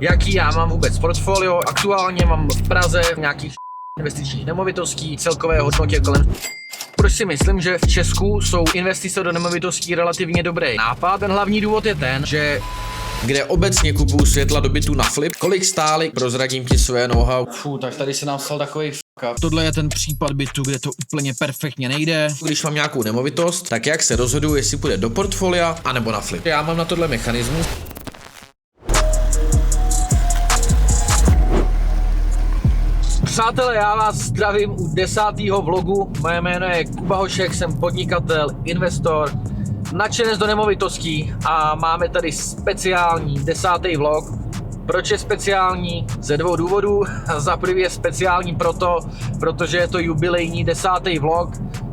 Jaký já mám vůbec portfolio. Aktuálně mám v Praze nějakých investičních nemovitostí, celkové hodnotě kolem. Proč si myslím, že v Česku jsou investice do nemovitostí relativně dobrý nápad? Ten hlavní důvod je ten, že kde obecně kupuju světla do bytu na flip, kolik stály, prozradím ti své know-how. Tak tady se nám stal takový fuck up. Tohle je ten případ bytu, kde to úplně perfektně nejde. Když mám nějakou nemovitost, tak jak se rozhoduju, jestli půjde do portfolia, anebo na flip. Já mám na tohle mechanismus. Přátelé, já vás zdravím u 10. vlogu. Moje jméno je Kuba Hošek, jsem podnikatel, investor, nadšenec do nemovitostí a máme tady speciální 10. vlog. Proč je speciální? Ze dvou důvodů. Za prvý je speciální protože je to jubilejní 10. vlog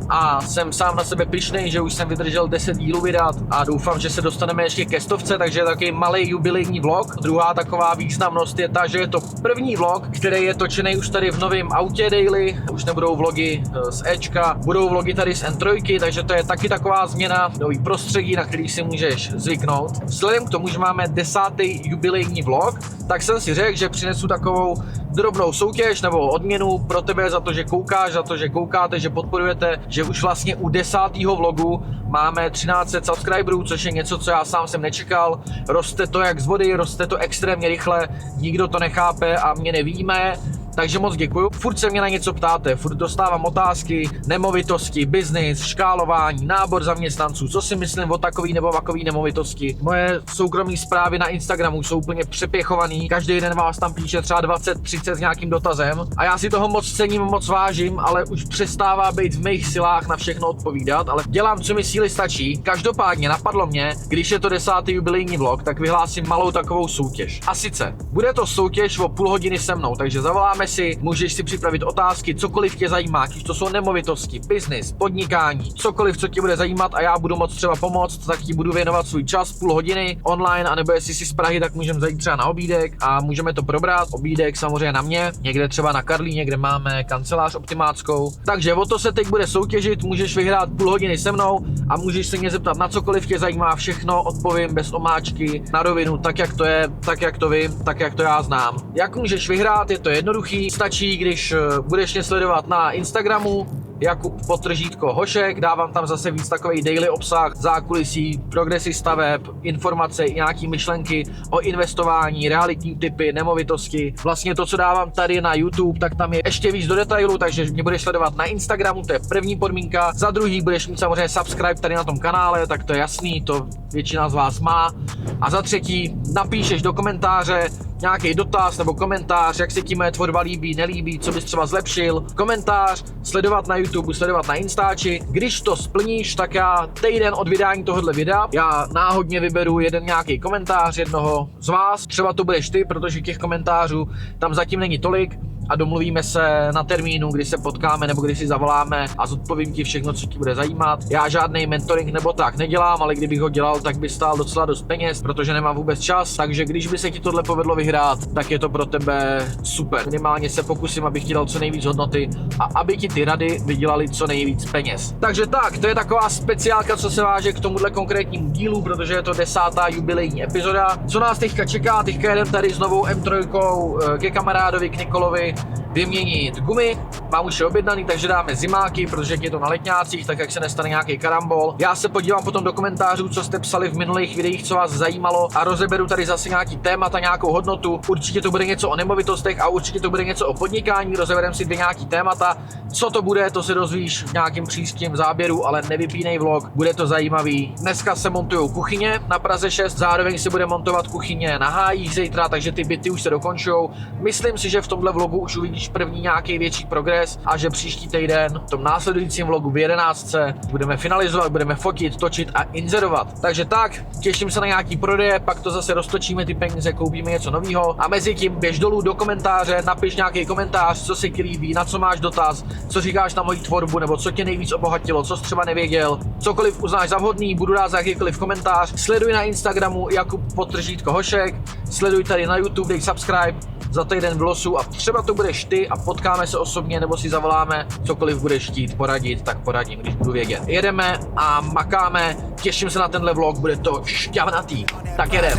a jsem sám na sebe pyšnej, že už jsem vydržel 10 dílů vydat a doufám, že se dostaneme ještě ke 100, takže je takový malý jubilejní vlog. Druhá taková významnost je ta, že je to první vlog, který je točený už tady v novém autě daily, už nebudou vlogy z Ečka, budou vlogy tady z N3, takže to je taky taková změna, nový prostředí, na který si můžeš zvyknout. Vzhledem k tomu, že máme 10. jubilejní vlog, tak jsem si řekl, že přinesu takovou drobnou soutěž nebo odměnu pro tebe za to, že koukáš, za to, že koukáte, že podporujete, že už vlastně u 10. vlogu máme 1300 subscriberů, což je něco, co já sám jsem nečekal. Roste to jak z vody, roste to extrémně rychle, nikdo to nechápe a mě nevíme. Takže moc děkuju. Furt se mě na něco ptáte, furt dostávám otázky, nemovitosti, biznis, škálování, nábor zaměstnanců, co si myslím o takový nebo vakový nemovitosti. Moje soukromé zprávy na Instagramu jsou úplně přepěchovaný, každý den vás tam píše třeba 20-30 s nějakým dotazem a já si toho moc cením, moc vážím, ale už přestává být v mých silách na všechno odpovídat, ale dělám, co mi síly stačí. Každopádně napadlo mě, když je to 10. jubilejní vlog, tak vyhlásím malou takovou soutěž. A sice, bude to soutěž o půl hodiny se mnou, takže zavoláme si, můžeš si připravit otázky, cokoliv tě zajímá, ať to jsou nemovitosti, biznis, podnikání, cokoliv, co tě bude zajímat a já budu moc třeba pomoct, tak ti budu věnovat svůj čas, půl hodiny online, anebo jestli jsi z Prahy, tak můžeme zajít třeba na obídek a můžeme to probrat. Obídek samozřejmě na mě, někde třeba na Karlíně, kde máme kancelář optimáckou. Takže o to se teď bude soutěžit, můžeš vyhrát půl hodiny se mnou a můžeš se mě zeptat na cokoliv tě zajímá, všechno odpovím bez omáčky, na rovinu, tak jak to je, tak jak to vím, tak jak to já znám. Jak můžeš vyhrát, je to jednoduchý. Stačí, když budeš mě sledovat na Instagramu Jakub_Hošek, dávám tam zase víc takový daily obsah, zákulisí, progresy staveb, informace, nějaký myšlenky o investování, realitní typy, nemovitosti. Vlastně to, co dávám tady na YouTube, tak tam je ještě víc do detailu, takže mě budeš sledovat na Instagramu, to je první podmínka. Za druhý budeš mít samozřejmě subscribe tady na tom kanále, tak to je jasný, to většina z vás má. A za třetí napíšeš do komentáře nějaký dotaz nebo komentář, jak se ti moje tvorba líbí, nelíbí, co bys třeba zlepšil. Komentář, sledovat na YouTube, sledovat na Instači. Když to splníš, tak já týden od vydání tohohle videa, já náhodně vyberu jeden nějaký komentář jednoho z vás. Třeba to budeš ty, protože těch komentářů tam zatím není tolik. A domluvíme se na termínu, kdy se potkáme nebo kdy si zavoláme a zodpovím ti všechno, co ti bude zajímat. Já žádný mentoring nebo tak nedělám, ale kdybych ho dělal, tak by stál docela dost peněz, protože nemám vůbec čas, takže když by se ti tohle povedlo vyhrát, tak je to pro tebe super. Minimálně se pokusím, abych ti dal co nejvíc hodnoty a aby ti ty rady vydělali co nejvíc peněz. Takže tak, to je taková speciálka, co se váže k tomuhle konkrétnímu dílu, protože je to 10. jubilejní epizoda. Co nás teďka čeká? Teďka jedem tady s novou M3 ke kamarádovi, k Nikolovi, vyměnit gumy, mám už je objednaný, takže dáme zimáky, protože je to na letňácích, tak jak se nestane nějaký karambol. Já se podívám potom do komentářů, co jste psali v minulých videích, co vás zajímalo a rozeberu tady zase nějaký témata, nějakou hodnotu. Určitě to bude něco o nemovitostech a určitě to bude něco o podnikání, rozebereme si dvě nějaký témata. Co to bude, to se dozvíš v nějakým příštím záběru, ale nevypínej vlog, bude to zajímavý. Dneska se montují kuchyně na Praze 6, zároveň se bude montovat kuchyně na Hájích zítra, takže ty byty už se dokončujou. Myslím si, že v tomhle vlogu už uvidíš první nějaký větší progres a že příští týden v tom následujícím vlogu v 11 budeme finalizovat, budeme fotit, točit a inzerovat. Takže tak, těším se na nějaký prodeje, pak to zase roztočíme ty peníze, koupíme něco nového a mezi tím běž dolů do komentáře, napiš nějaký komentář, co se ti líbí, na co máš dotaz, co říkáš na moji tvorbu nebo co tě nejvíc obohatilo, co jsi třeba nevěděl, cokoliv uznáš za vhodný, budu rád za jakýkoliv komentář. Sleduj na Instagramu Jakub_Hošek. Sleduj tady na YouTube, dej subscribe, za týden vylosu a třeba to budeš ty a potkáme se osobně nebo si zavoláme, cokoliv budeš chtít poradit, tak poradím, když budu vědět. Jedeme a makáme, těším se na tenhle vlog, bude to šťavnatý. Tak jedem.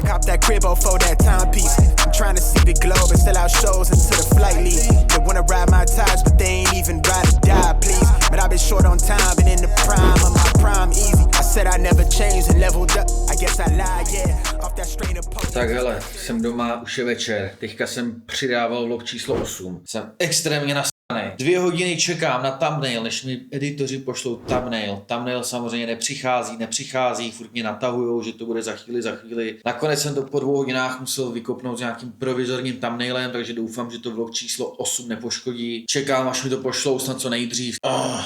Tak hele, jsem doma, už je večer, teďka jsem přidával vlog číslo 8. Jsem extrémně nasranej. 2 hodiny čekám na thumbnail, než mi editoři pošlou thumbnail. Thumbnail samozřejmě nepřichází, furt mě natahujou, že to bude za chvíli. Nakonec jsem to po 2 hodinách musel vykopnout s nějakým provizorním thumbnailem, takže doufám, že to vlog číslo 8 nepoškodí. Čekám, až mi to pošlou snad co nejdřív.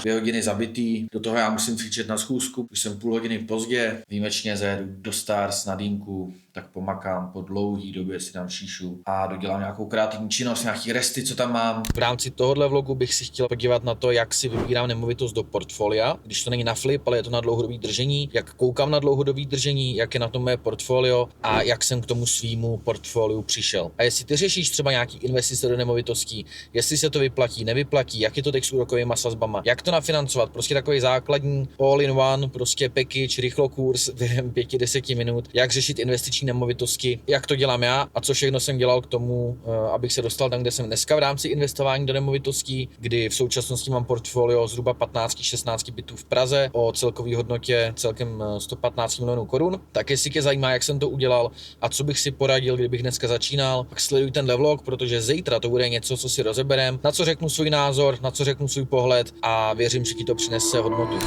2 hodiny zabitý, do toho já musím cvičit na schůzku, už jsem půl hodiny pozdě, výjimečně zajedu do Stars na dýmku, tak pomakám, po dlouhý době si dám šíšu a dodělám nějakou kreativní činnost, nějaký resty, co tam mám. V rámci tohohle vlogu bych si chtěl podívat na to, jak si vybírám nemovitost do portfolia, když to není na flip, ale je to na dlouhodobý držení, jak koukám na dlouhodobý držení, jak je na tom moje portfolio a jak jsem k tomu svýmu portfoliu přišel. A jestli ty řešíš třeba nějaký investice do nemovitostí, jestli se to vyplatí, nevyplatí, jak je to teď s úrokovými sazbama, jak to nafinancovat, prostě takový základní all-in-one, prostě package, rychlokurs během 5-10 minut, jak řešit investiční nemovitosti, jak to dělám já a co všechno jsem dělal k tomu, abych se dostal tam, kde jsem dneska v rámci investování do nemovitostí, kdy v současnosti mám portfolio zhruba 15-16 bytů v Praze o celkové hodnotě celkem 115 milionů korun. Tak jestli tě zajímá, jak jsem to udělal a co bych si poradil, kdybych dneska začínal, pak sleduj tenhle vlog, protože zítra to bude něco, co si rozeberem, na co řeknu svůj názor, na co řeknu svůj pohled a věřím, že ti to přinese hodnotu.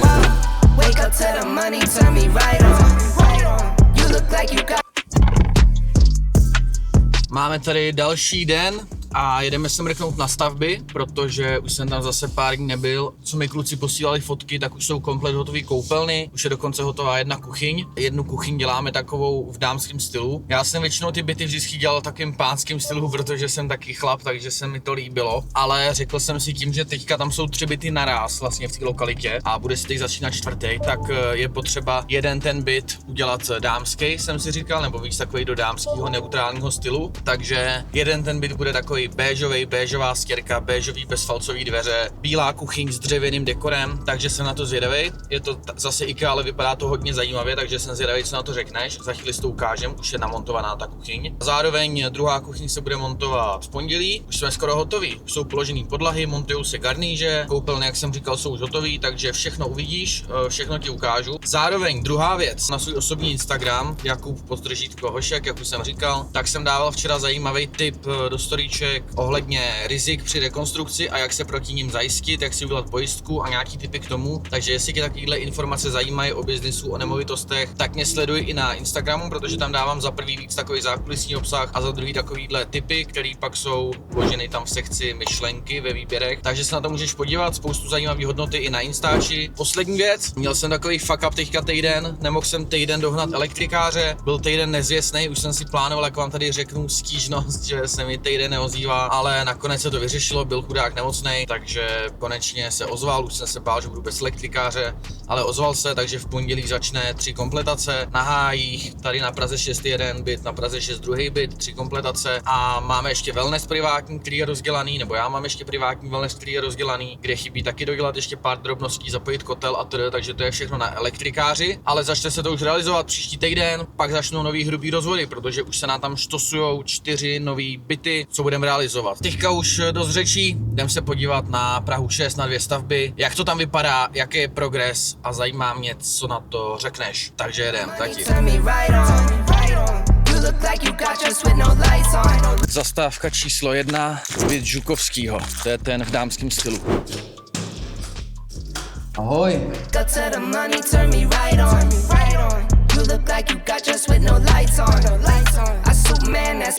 Máme tady další den a jedeme se mrknout na stavby, protože už jsem tam zase pár dní nebyl. Co mi kluci posílali fotky, tak už jsou komplet hotové koupelny, už je dokonce hotová jedna kuchyň. Jednu kuchyň děláme takovou v dámském stylu. Já jsem většinou ty byty vždycky dělal takovým pánským stylu, protože jsem taky chlap, takže se mi to líbilo. Ale řekl jsem si tím, že teďka tam jsou 3 byty naráz vlastně v té lokalitě a bude si teď začínat 4., tak je potřeba jeden ten byt udělat dámský, jsem si říkal, nebo víc takový do dámského neutrálního stylu. Takže jeden ten byt bude takový béžová stěrka, béžový bezfalcový dveře, bílá kuchyň s dřevěným dekorem, takže jsem na to zvědavej. Je to zase IKEA, ale vypadá to hodně zajímavě, takže jsem zvědavej, co na to řekneš. Za chvíli si to ukážem, už je namontovaná ta kuchyň. Zároveň druhá kuchyň se bude montovat v pondělí, už jsme skoro hotoví. Už jsou položený podlahy, montujou se garníže, koupelny, jak jsem říkal, jsou už hotový, takže všechno uvidíš, všechno ti ukážu. Zároveň druhá věc, na svůj osobní Instagram, Jakub_Hošek, jak už jsem říkal, tak jsem dával včera zajímavý tip do storíček ohledně rizik při rekonstrukci a jak se proti nim zajistit, jak si udělat pojistku a nějaký tipy k tomu. Takže jestli tě takovéhle informace zajímají o biznisu, o nemovitostech, tak mě sleduj i na Instagramu, protože tam dávám za prvý víc takový zákulisní obsah a za druhý takovýhle tipy, které pak jsou vloženy tam v sekci myšlenky ve výběrech. Takže se na to můžeš podívat, spoustu zajímavých hodnoty i na Instači. Poslední věc, měl jsem takový fuck up teďka týden, nemohl jsem týden dohnat elektrikáře, byl týden nezvěstný, už jsem si plánoval, jak vám tady řeknu stížnost, že se mi týden neozývá, ale nakonec se to vyřešilo, byl chudák nemocnej, takže konečně se ozval, už jsem se bál, že budu bez elektrikáře, ale ozval se, takže v pondělí začne 3 kompletace na Hájích, tady na Praze 6 jeden byt, na Praze 6 druhý byt, 3 kompletace a máme ještě wellness privátní, který je rozdělaný, nebo já mám ještě privátní wellness, který je rozdělaný, kde chybí taky dodělat ještě pár drobností, zapojit kotel a td, takže to je všechno na elektrikáři, ale začne se to už realizovat příští týden, pak začnou nový hrubý rozvody, protože už se nám tam štosujou 4 nový byty, co budeme realizovat. Teďka už dost řečí, jdem se podívat na Prahu 6, na 2 stavby, jak to tam vypadá, jaký je progres a zajímá mě, co na to řekneš. Takže jedem, tati. Zastávka číslo 1, byt Žukovskýho, to je ten v dámském stylu. Ahoj.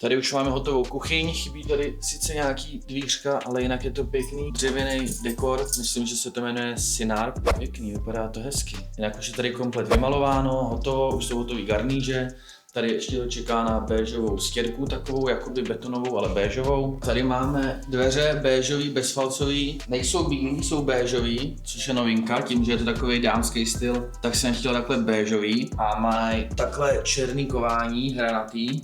Tady už máme hotovou kuchyň, chybí tady sice nějaký dvířka, ale jinak je to pěkný dřevěný dekor, myslím, že se to jmenuje Sinár. Pěkný, vypadá to hezky. Jinak už je tady komplet vymalováno, hotovo, už jsou hotový garníže. Tady ještě to čeká na béžovou stěrku, takovou jakoby betonovou, ale béžovou. Tady máme dveře béžový, bezfalcový, nejsou bílý, jsou béžový, což je novinka, tím, že je to takový dámský styl, tak jsem chtěl takhle béžový a mají takhle černý kování, hranatý.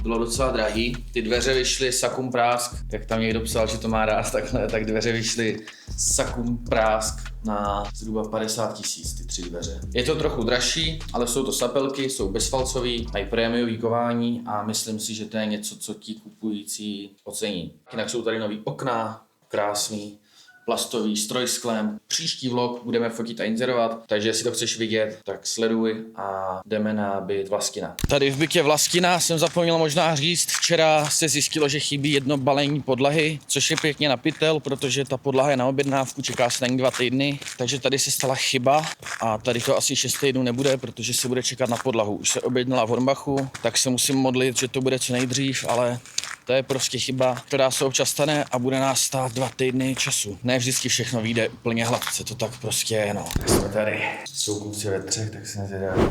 bylo docela drahý. Ty dveře vyšly sakum prásk, jak tam někdo psal, že to má rád takhle, tak dveře vyšly sakum prásk na zhruba 50 000 ty 3 dveře. Je to trochu dražší, ale jsou to sapelky, jsou bezfalcový, mají prémiový kování a myslím si, že to je něco, co ti kupující ocení. Jinak jsou tady nový okna, krásný, plastový, s trojsklem. Příští vlog budeme fotit a inzerovat, takže jestli to chceš vidět, tak sleduj a jdeme na byt Vlastina. Tady v bytě Vlastina jsem zapomněl možná říct, včera se zjistilo, že chybí jedno balení podlahy, což je pěkně na pytel, protože ta podlaha je na objednávku, čeká se na ní 2 týdny, takže tady se stala chyba a tady to asi 6 týdnů nebude, protože se bude čekat na podlahu. Už se objednala v Hornbachu, tak se musím modlit, že to bude co nejdřív, ale to je prostě chyba, která se občas stane a bude nás stát 2 týdny času. Ne vždycky všechno vyjde úplně hladce, to tak prostě je, no. Tak jsme tady, jsou kluci ve 3, tak se nezvědaví.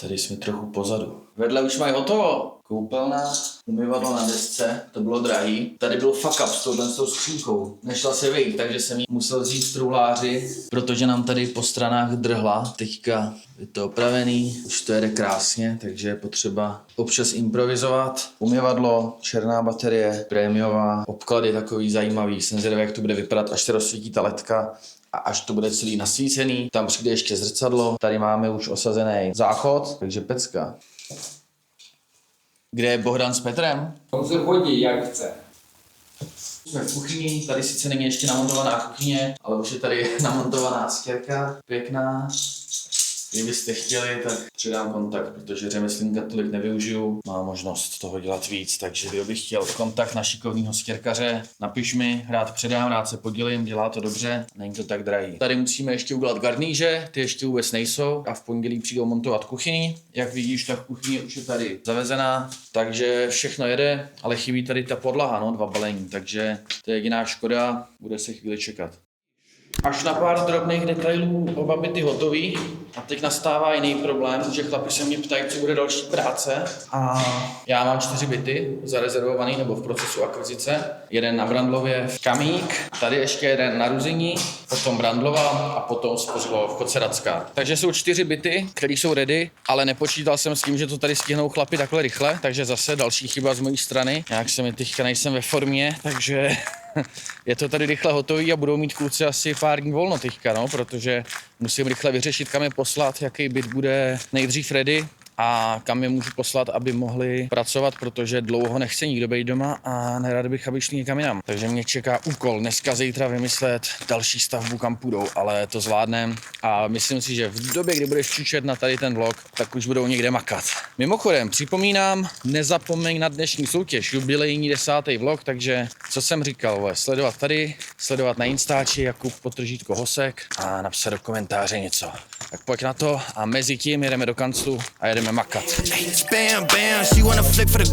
Tady jsme trochu pozadu. Vedle už mají hotovo. Koupelna, umyvadlo na desce, to bylo drahý. Tady byl fuck up s tou skřínkou. Nešla se vyjít, takže jsem ji musel vzít v truhláři, protože nám tady po stranách drhla. Teďka je to opravený, už to jede krásně, takže je potřeba občas improvizovat. Umyvadlo, černá baterie, prémiová, obklady takový zajímavý. Jsem zvědavý, jak to bude vypadat, až se rozsvítí ta ledka. A až to bude celý nasvícený, tam přijde ještě zrcadlo. Tady máme už osazený záchod, takže pecka. Kde je Bohdan s Petrem? On se chodí, jak chce. Jsme v kuchyni, tady sice není ještě namontovaná kuchyně, ale už je tady namontovaná stěrka, pěkná. Kdybyste chtěli, tak přidám kontakt, protože řemeslníka tolik nevyužiju. Mám možnost toho dělat víc, takže kdo bych chtěl kontakt na šikovného stěrkaře, napiš mi, rád předám, rád se podělím, dělá to dobře, není to tak drahý. Tady musíme ještě udělat garníže, ty ještě vůbec nejsou a v pondělí přijdou montovat kuchyni. Jak vidíš, tak kuchyně už je tady zavezená, takže všechno jede, ale chybí tady ta podlaha, no, 2 balení, takže to je jediná škoda, bude se chvíli čekat. Až na pár drobných detailů oba byty hotový a teď nastává jiný problém, že chlapi se mě ptají, co bude další práce a já mám 4 byty zarezervovaný nebo v procesu akvizice. Jeden na Brandlově v Kamík, tady ještě jeden na Ruzini, potom Brandlova a potom Spořilo v Koceradská. Takže jsou 4 byty, které jsou ready, ale nepočítal jsem s tím, že to tady stihnou chlapi takhle rychle, takže zase další chyba z mojí strany. Nějak se mi teďka nejsem ve formě, takže je to tady rychle hotový a budou mít kluci asi pár dní volno teďka, no, protože musím rychle vyřešit, kam je poslat, jaký byt bude nejdřív ready a kam je můžu poslat, aby mohli pracovat, protože dlouho nechce nikdo být doma a nerad bych, aby šli někam jinam. Takže mě čeká úkol dneska, zítra vymyslet další stavbu, kam půjdou, ale to zvládnem a myslím si, že v době, kdy budeš křičet na tady ten vlog, tak už budou někde makat. Mimochodem, připomínám, nezapomeň na dnešní soutěž, jubilejní 10. vlog, takže co jsem říkal, sledovat tady, sledovat na Instači Jakub _ Hosek a napsat do komentáře něco. Tak pojď na to a mezi tím jedeme do kanclu a jedeme makat.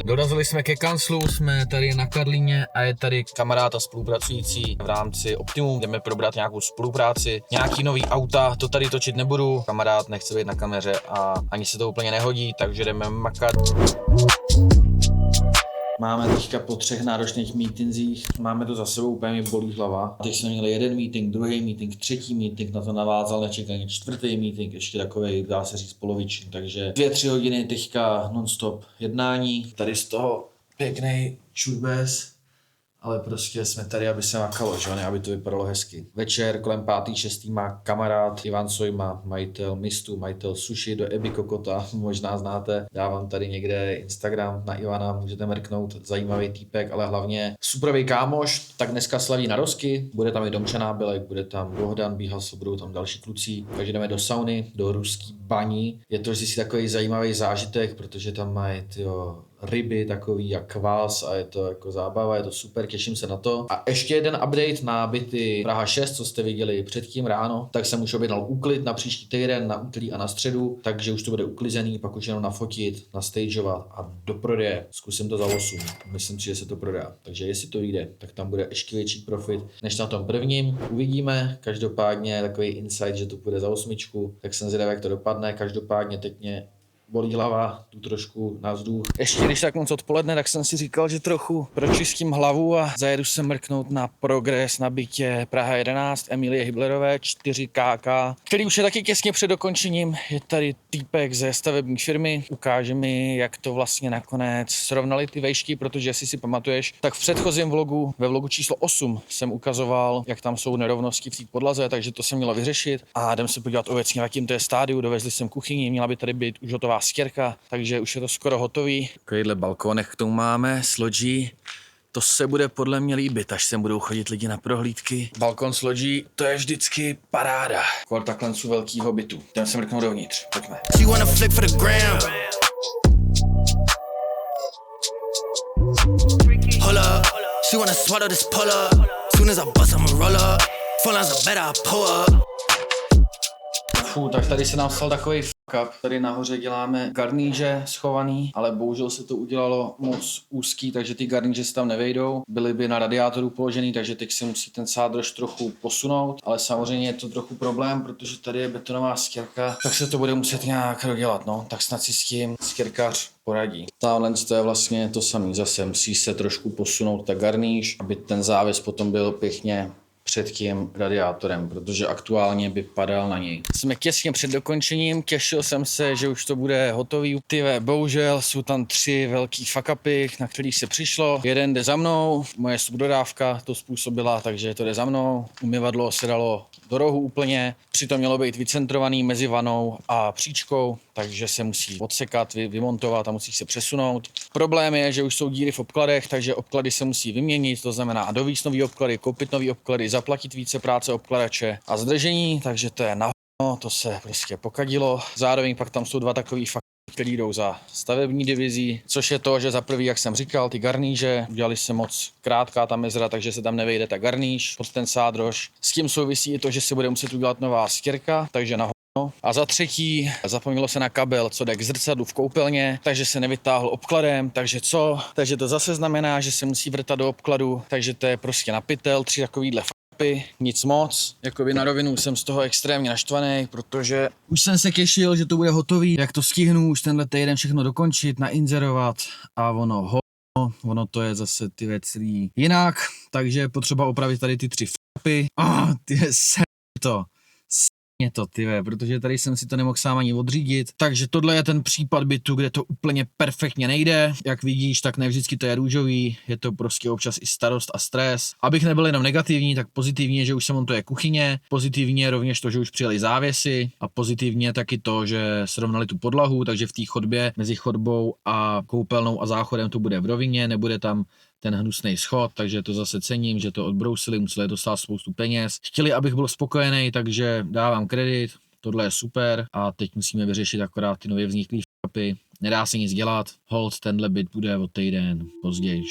Dorazili jsme ke kanclu, jsme tady na Karlíně a je tady kamarád a spolupracující v rámci Optimum. Jdeme probrat nějakou spolupráci, nějaký nový auta, to tady točit nebudu. Kamarád nechce být na kameře a ani se to úplně nehodí, takže jdeme makat. Máme teďka po 3 náročných meetingsích, máme to za sebou, úplně mi bolí hlava. Teď jsme měli 1 meeting, 2. meeting, 3. meeting, na to navázal nečekaně 4. meeting, ještě takovej, dá se říct, poloviční. Takže 2-3 hodiny teďka non-stop jednání. Tady z toho pěkný čurbes, ale prostě jsme tady, aby se makalo, že ne, aby to vypadalo hezky. Večer kolem 5. 6. má kamarád Ivan Sojma, majitel Mistu, majitel sushi do Ebi Kokota, možná znáte. Dávám tady někde Instagram na Ivana, můžete mrknout, zajímavý týpek, ale hlavně superový kámoš, tak dneska slaví narozky, bude tam i Domča Nábělek, bude tam Bohdan Bíhasl, budou tam další kluci, takže jdeme do sauny, do ruský baní. Je to vždycky takový zajímavý zážitek, protože tam mají ryby takový a kvás a je to jako zábava, je to super, těším se na to. A ještě jeden update na byty Praha 6, co jste viděli předtím ráno, tak jsem už objednal úklid na příští týden, na úterý a na středu, takže už to bude uklizený, pak už jenom nafotit, nastageovat a do prodeje. Zkusím to za 8, myslím si, že se to prodá. Takže jestli to vyjde, tak tam bude ještě větší profit než na tom prvním. Uvidíme, každopádně takový insight, že to půjde za 8, tak jsem zvědavý, jak to dopadne. Každopádně teď mě bolí hlava, tu trošku na vzduch. Ještě když tak moc odpoledne, tak jsem si říkal, že trochu pročistím hlavu a zajedu se mrknout na progres na bytě Praha 11 Emilie Hiblerové 4KK, který už je taky těsně před dokončením. Je tady týpek ze stavební firmy, ukáže mi, jak to vlastně nakonec srovnali ty vejšky, protože jestli si pamatuješ, tak v předchozím vlogu, ve vlogu číslo 8 jsem ukazoval, jak tam jsou nerovnosti v té podlaze, takže to se mělo vyřešit a jdem se podívat obecně, jakým to je stádiu. Dovezli jsem kuchyni, měla by tady být už hotová stěrka, takže už je to skoro hotový. Takovýhle balkónek k tomu máme s lodží. To se bude podle mě líbit, až sem budou chodit lidi na prohlídky. Balkon s lodží, to je vždycky paráda. Kvůli takhle jsou velkýho bytu. Jdem se mrknout dovnitř, pojďme. She wanna swallow this pull up. Soon as I bust, I'ma roll up. Full lines are better, I pull up. Tak tady se nám stal takový fuck up. Tady nahoře děláme garníže schovaný, ale bohužel se to udělalo moc úzký, takže ty garníže se tam nevejdou. Byly by na radiátoru položený, takže teď se musí ten sádrož trochu posunout, ale samozřejmě je to trochu problém, protože tady je betonová stěrka, tak se to bude muset nějak dodělat, no. Tak snad si s tím stěrkař poradí. Tamhle to je vlastně to samé, zase musí se trošku posunout ta garníž, aby ten závěs potom byl pěkně před tím radiátorem, protože aktuálně by padal na něj. Jsme těsně před dokončením, těšil jsem se, že už to bude hotový. Tyve, bohužel jsou tam 3 velký fuck-upy, na kterých se přišlo. Jeden jde za mnou, moje subdodávka to způsobila, takže to jde za mnou. Umyvadlo se dalo do rohu úplně, přitom mělo být vycentrovaný mezi vanou a příčkou, takže se musí odsekat, vymontovat a musí se přesunout. Problém je, že už jsou díry v obkladech, takže obklady se musí vyměnit, to znamená dovíct nový obklady, koupit nový obklady, zaplatit více práce obkladače a zdržení, takže to je to se prostě pokadilo. Zároveň pak tam jsou 2 takový který jdou za stavební divizí, což je to, že za prvý, jak jsem říkal, ty garníže, udělali se moc krátká ta mezera, takže se tam nevejde ta garníž pod ten sádrož. S tím souvisí i to, že se bude muset udělat nová stěrka, takže na a za třetí, zapomnělo se na kabel, co jde k zrcadlu v koupelně, takže se nevytáhl obkladem, takže co? Takže to zase znamená, že se musí vrtat do obkladu, takže to je prostě na pytel, 3 takovýhle nic moc. Jakoby na rovinu jsem z toho extrémně naštvaný, protože už jsem se těšil, že to bude hotový, jak to stihnu už tenhle týden všechno dokončit, nainzerovat a ono to je zase ty věci jinak, takže potřeba opravit tady ty 3 protože tady jsem si to nemohl sám ani odřídit. Takže tohle je ten případ bytu, kde to úplně perfektně nejde. Jak vidíš, tak ne vždycky to je růžový, je to prostě občas i starost a stres. Abych nebyl jenom negativní, tak pozitivní je, že už se montuje kuchyně, pozitivně je rovněž to, že už přijeli závěsy a pozitivně je taky to, že srovnali tu podlahu, takže v té chodbě mezi chodbou a koupelnou a záchodem to bude v rovině, nebude tam ten hnusný schod, takže to zase cením, že to odbrousili, museli dostat spoustu peněz. Chtěli, abych byl spokojený, takže dávám kredit, tohle je super a teď musíme vyřešit akorát ty nově vzniklý f***y. Nedá se nic dělat, hold, tenhle byt bude o týden později.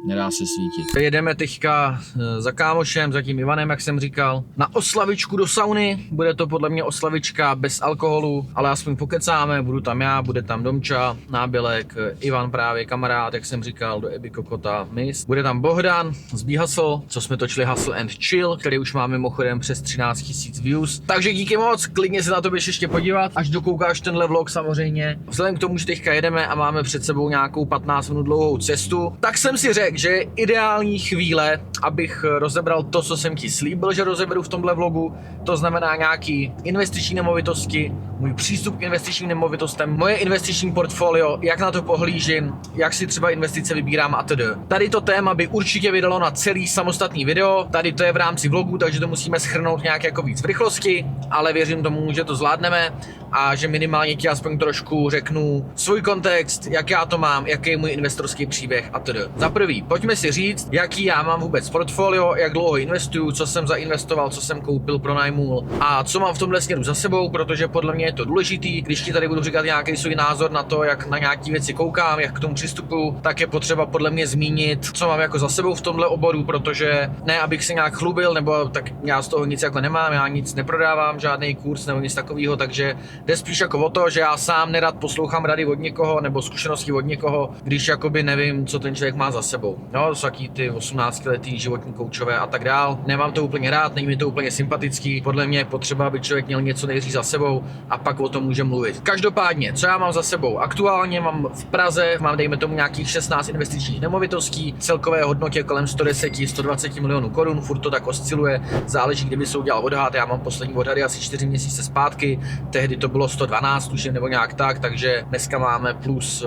Nedá se svítit. Jedeme teďka za kámošem, za tím Ivanem, jak jsem říkal, na oslavičku do sauny. Bude to podle mě oslavička bez alkoholu, ale aspoň pokecáme, budu tam já, bude tam Domča, Nábělek, Ivan právě, kamarád, jak jsem říkal, do Ebi Kokota Mis. Bude tam Bohdan z B-Hustle, co jsme točili Hustle and Chill, který už máme mimochodem přes 13 000 views. Takže díky moc, klidně se na to běž ještě podívat, až dokoukáš tenhle vlog samozřejmě. Vzhledem k tomu, že teďka jedeme a máme před sebou nějakou 15 minut dlouhou cestu, tak jsem si řekl, že je ideální chvíle, abych rozebral to, co jsem ti slíbil, že rozeberu v tomhle vlogu. To znamená nějaký investiční nemovitosti, můj přístup k investičním nemovitostem, moje investiční portfolio, jak na to pohlížím, jak si třeba investice vybírám a td. Tady to téma by určitě vydalo na celý samostatný video, tady to je v rámci vlogu, takže to musíme shrnout nějak jako víc v rychlosti, ale věřím tomu, že to zvládneme a že minimálně ti aspoň trošku řeknu svůj kontext, jak já to mám, jaký je můj investorský příběh a td. Za prvý, pojďme si říct, jaký já mám vůbec portfolio, jak dlouho investuju, co jsem zainvestoval, co jsem koupil, pronajmul a co mám v tomhle směru za sebou, protože podle mě je to důležitý. Když ti tady budu říkat nějaký svůj názor na to, jak na nějaký věci koukám, jak k tomu přistupuju, tak je potřeba podle mě zmínit, co mám jako za sebou v tomhle oboru, protože ne, abych se nějak chlubil, nebo tak já z toho nic jako nemám, já nic neprodávám, žádný kurz nebo nic takového, takže jde spíš jako o to, že já sám nerad poslouchám rady od někoho nebo zkušenosti od někoho, když jakoby nevím, co ten člověk má za sebou. No, jsou taky ty 18letý životní koučové a tak dál. Nemám to úplně rád, není mi to úplně sympatický. Podle mě je potřeba, aby člověk měl něco nejdřív za sebou a a pak o tom můžeme mluvit. Každopádně, co já mám za sebou? Aktuálně mám v Praze, mám dejme tomu nějakých 16 investičních nemovitostí, celkové hodnotě kolem 110-120 milionů korun, furt to tak osciluje, záleží, kdyby se udělal odhad, já mám poslední odhady asi 4 měsíce zpátky, tehdy to bylo 112 tuším nebo nějak tak, takže dneska máme plus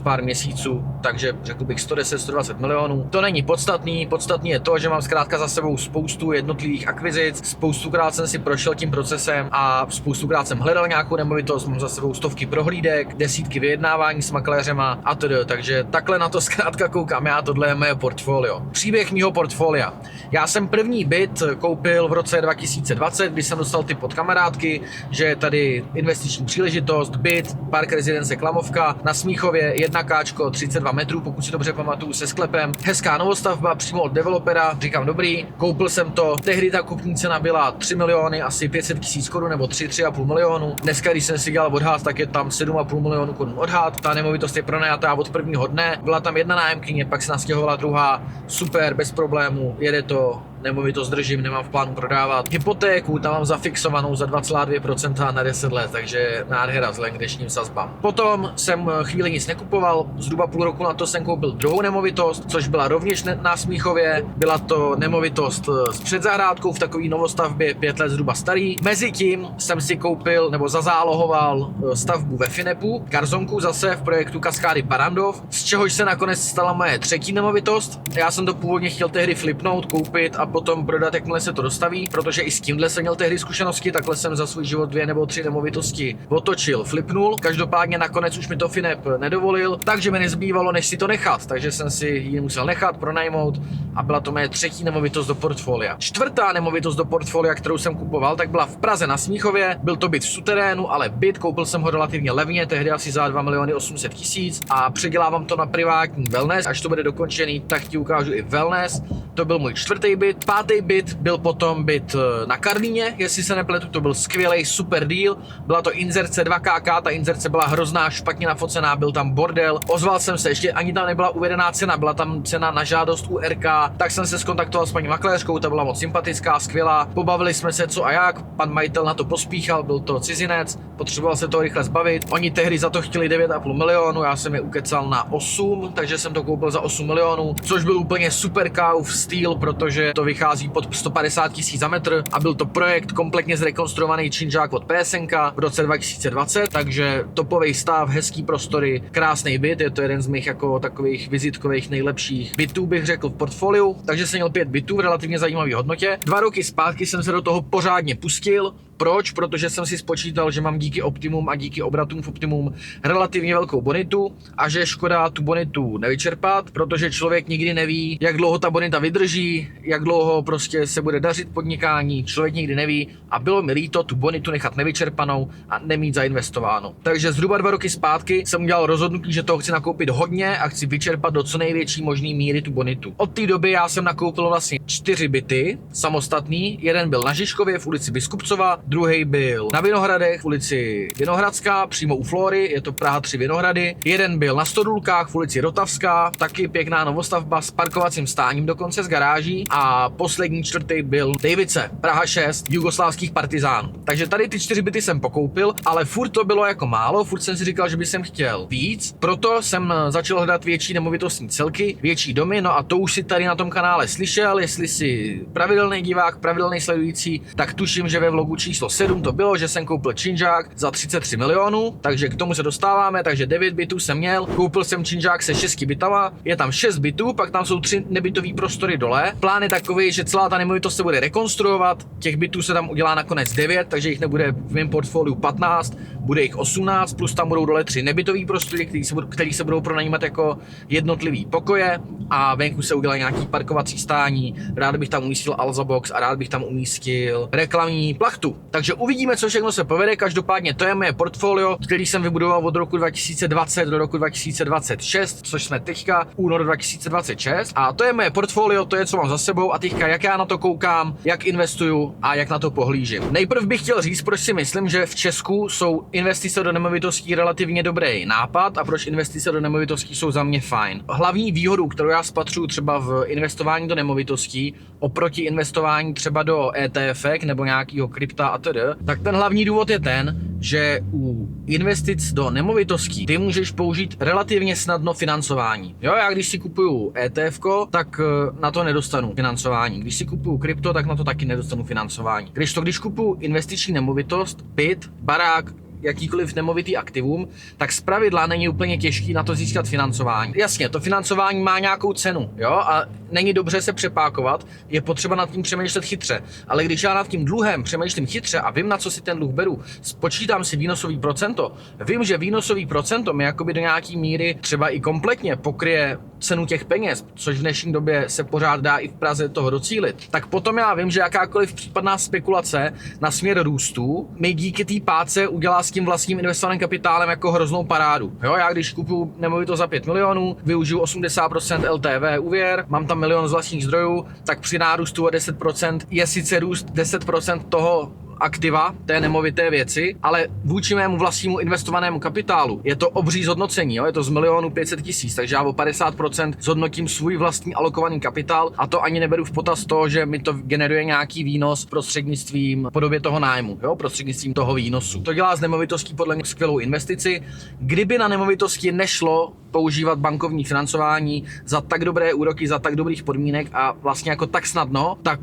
pár měsíců, takže řekl bych 110-120 milionů. To není podstatný je to, že mám zkrátka za sebou spoustu jednotlivých akvizic, spoustukrát jsem si prošel tím procesem a spoustukrát jsem hledal nějakou nemovitost, mám za sebou stovky prohlídek, desítky vyjednávání s makléřema a tedy, takže takhle na to zkrátka koukám já, tohle je moje portfolio. Příběh mýho portfolia. Já jsem první byt koupil v roce 2020, kdy jsem dostal tip od kamarádky, že je tady investiční příležitost, byt, Park Residence Klamovka na Smíchově, 1K, 32 metrů, pokud si dobře pamatuju, se sklepem. Hezká novostavba, přímo od developera, říkám dobrý, koupil jsem to. Tehdy ta kupní cena byla 3 miliony, asi 500 000 korun nebo 3,5 milionu. Dneska, když jsem si dělal odhad, tak je tam 7,5 milionu korun odhad. Ta nemovitost je pronajatá od prvního dne. Byla tam jedna nájemkyně, pak se nastěhovala druhá. Super, bez problémů, jede to. Nemovitost držím, nemám v plánu prodávat. Hypotéku tam mám zafixovanou za 2,2% na 10 let, takže nádhera vzhledem k dnešním sazbám. Potom jsem chvíli nic nekupoval, zhruba půl roku na to jsem koupil druhou nemovitost, což byla rovněž na Smíchově. Byla to nemovitost s předzahrádkou v takové novostavbě, 5 let zhruba starý. Mezitím jsem si koupil nebo zazálohoval stavbu ve Finepu, garzonku zase v projektu Kaskády Barrandov, z čehož se nakonec stala moje třetí nemovitost. Já jsem to původně chtěl tehdy flipnout, koupit a potom prodat, jakmile se to dostaví, protože i s tímhle jsem měl tehdy zkušenosti, takhle jsem za svůj život 2 nebo 3 nemovitosti otočil, flipnul. Každopádně nakonec už mi to Finep nedovolil, takže mi nezbývalo, než si to nechat, takže jsem si ji musel nechat, pronajmout a byla to moje třetí nemovitost do portfolia. Čtvrtá nemovitost do portfolia, kterou jsem kupoval, tak byla v Praze na Smíchově, byl to byt v suterénu, ale byt, koupil jsem ho relativně levně, tehdy asi za 2 800 000 a předělávám to na privátní wellness, až to bude dokončený, tak ti ukážu i wellness. To byl můj čtvrtý byt. Pátý byt byl potom byt na Karlíně, jestli se nepletu, to byl skvělý super deal. Byla to inzerce 2KK, ta inzerce byla hrozná, špatně nafocená, byl tam bordel. Ozval jsem se, ještě ani tam nebyla uvedená cena, byla tam cena na žádost u RK, tak jsem se skontaktoval s paní makléřkou, ta byla moc sympatická, skvělá. Pobavili jsme se co a jak, pan majitel na to pospíchal, byl to cizinec, potřeboval se to rychle zbavit. Oni tehdy za to chtěli 9,5 milionu, já jsem je ukecal na 8, takže jsem to koupil za 8 milionů, což byl úplně super kauf styl, protože to vychází pod 150 000 za metr a byl to projekt kompletně zrekonstruovaný činžák od PSNK v roce 2020, takže topový stav, hezký prostory, krásný byt, je to jeden z mých jako takových vizitkových nejlepších bytů, bych řekl, v portfoliu, takže jsem měl 5 bytů v relativně zajímavé hodnotě. 2 roky zpátky jsem se do toho pořádně pustil. Proč? Protože jsem si spočítal, že mám díky Optimum a díky obratům v Optimum relativně velkou bonitu a že je škoda tu bonitu nevyčerpat, protože člověk nikdy neví, jak dlouho ta bonita vydrží, jak dlouho prostě se bude dařit podnikání, člověk nikdy neví a bylo mi líto tu bonitu nechat nevyčerpanou a nemít zainvestováno. Takže zhruba 2 roky zpátky jsem udělal rozhodnutí, že toho chci nakoupit hodně a chci vyčerpat do co největší možný míry tu bonitu. Od té doby já jsem nakoupil vlastně 4 byty samostatný, jeden byl na Žižkově v ulici Biskupcova, druhý byl na Vinohradech v ulici Vinohradská, přímo u Flory, je to Praha 3 Vinohrady. Jeden byl na Stodůlkách v ulici Rotavská, taky pěkná novostavba s parkovacím stáním dokonce z garáží. A poslední čtvrtý byl Davice, Praha 6, jugoslávských partizánů. Takže tady ty 4 byty jsem pokoupil, ale furt to bylo jako málo, furt jsem si říkal, že bych jsem chtěl víc. Proto jsem začal hledat větší nemovitostní celky, větší domy, no a to už si tady na tom kanále slyšel, jestli si pravidelný divák, pravidelný sledující, tak tuším, že ve vlogu číslo 7 to bylo, že jsem koupil činžák za 33 milionů, takže k tomu se dostáváme, takže 9 bytů jsem měl, koupil jsem činžák se 6 bytama, je tam 6 bytů, pak tam jsou 3 nebytový prostory dole. Plán je takový, že celá ta nemovitost se bude rekonstruovat, těch bytů se tam udělá nakonec 9, takže jich nebude v mém portfoliu 15, bude jich 18, plus tam budou dole 3 nebytový prostory, který se budou pronajímat jako jednotlivý pokoje a venku se udělá nějaký parkovací stání, rád bych tam umístil Alza Box a rád bych tam umístil reklamní plachtu. Takže uvidíme, co všechno se povede, každopádně to je moje portfolio, který jsem vybudoval od roku 2020 do roku 2026, což jsme teďka, únor 2026 a to je moje portfolio, to je, co mám za sebou a teďka, jak já na to koukám, jak investuju a jak na to pohlížím. Nejprv bych chtěl říct, proč si myslím, že v Česku jsou investice do nemovitostí relativně dobrý nápad a proč investice do nemovitostí jsou za mě fajn. Hlavní výhodu, kterou já spatřuju třeba v investování do nemovitostí oproti investování třeba do ETF nebo nějakého krypta a tedy, tak ten hlavní důvod je ten, že u investic do nemovitostí ty můžeš použít relativně snadno financování. Jo, já když si kupuju ETF, tak na to nedostanu financování. Když si kupuju krypto, tak na to taky nedostanu financování. Když kupuju investiční nemovitost, byt, barák, jakýkoliv nemovitý aktivum, tak zpravidla není úplně těžký na to získat financování. Jasně, to financování má nějakou cenu, jo, a není dobře se přepákovat, je potřeba nad tím přemýšlet chytře. Ale když já nad tím dluhem přemýšlím chytře a vím, na co si ten dluh beru, spočítám si výnosový procento, vím, že výnosový procento mi jakoby do nějaký míry třeba i kompletně pokryje cenu těch peněz, což v dnešní době se pořád dá i v Praze toho docílit, tak potom já vím, že jakákoliv případná spekulace na směr růstu mi díky té páce udělá s tím vlastním investovaným kapitálem jako hroznou parádu. Jo, já když kupuju nemovitost za 5 milionů, využiju 80% LTV úvěr, mám tam milion z vlastních zdrojů, tak při nárůstu o 10% je sice růst 10% toho aktiva, té nemovité věci, ale vůči mému vlastnímu investovanému kapitálu je to obří zhodnocení, jo? Je to z 1 500 000, takže já o 50% zhodnotím svůj vlastní alokovaný kapitál a to ani neberu v potaz to, že mi to generuje nějaký výnos prostřednictvím podobě toho nájmu, jo? Prostřednictvím toho výnosu. To dělá z nemovitostí podle mě skvělou investici. Kdyby na nemovitosti nešlo používat bankovní financování za tak dobré úroky, za tak dobrých podmínek a vlastně jako tak snadno, tak